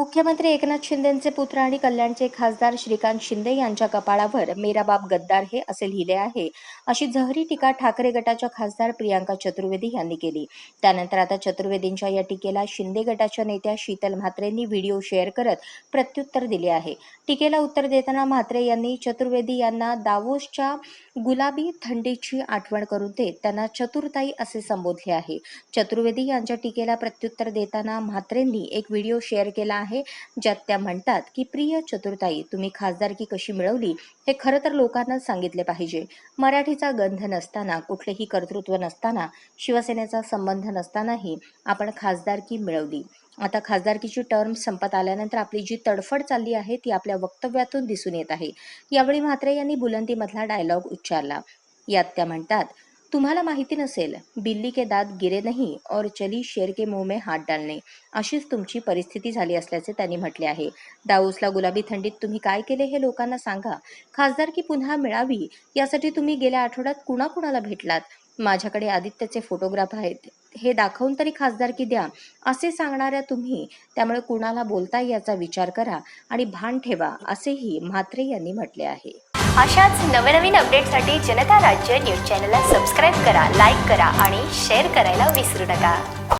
मुख्यमंत्री एकनाथ शिंदेंचे पुत्र आणि कल्याणचे खासदार श्रीकांत शिंदे यांच्या कपाळावर मेरा बाप गद्दार है असे लिहिले आहे, अशी जहरी टीका ठाकरे गटाच्या खासदार प्रियांका चतुर्वेदी यांनी केली. त्यानंतर आता चतुर्वेदींच्या या टीकेला शिंदे गटाच्या नेत्या शीतल म्हात्रेंनी व्हिडिओ शेअर करत प्रत्युत्तर दिले आहे. टीकेला उत्तर देताना म्हात्रे यांनी चतुर्वेदी यांना दावोसच्या गुलाबी थंडीची आठवण करून देत त्यांना चतुरताई असे संबोधले आहे. चतुर्वेदी यांच्या टीकेला प्रत्युत्तर देताना म्हात्रेंनी एक व्हिडिओ शेअर केला आहे, ज्यात त्या म्हणतात की प्रिय चतुरताई, तुम्ही खासदारकी कशी मिळवली हे खरं तर लोकांना सांगितले पाहिजे. मराठीचा गंध नसताना, कुठलेही कर्तृत्व नसताना, शिवसेनेचा संबंध नसतानाही आपण खासदारकी मिळवली. आता खासदारकीची टर्म संपत आल्यानंतर आपली जी तडफड चालली आहे ती आपल्या वक्तव्यातून दिसून येत आहे. यावेळी म्हात्रे यांनी बुलंदीमधला डायलॉग उच्चारला. यात त्या म्हणतात, तुम्हाला माहिती नसेल, बिल्ली के दात गिरे नहीं और चली शेर के मुंह में हात डालने, अशीच तुमची परिस्थिती झाली असल्याचे त्यांनी म्हटले आहे. दाऊसला गुलाबी थंडीत तुम्ही काय केले हे लोकांना सांगा. खासदारकी पुन्हा मिळावी यासाठी तुम्ही गेल्या आठवड्यात कुणाकुणाला भेटलात? माझ्याकडे आदित्यचे फोटोग्राफ आहेत, हे दाखवून तरी खासदारकी द्या असे सांगणाऱ्या तुम्ही त्यामुळे कुणाला बोलताय याचा विचार करा आणि भान ठेवा, असेही म्हात्रे यांनी म्हटले आहे. अशाच नवनवीन अपडेटसाठी जनता राज्य न्यूज चॅनलला सबस्क्राईब करा, लाईक करा आणि शेअर करायला विसरू नका.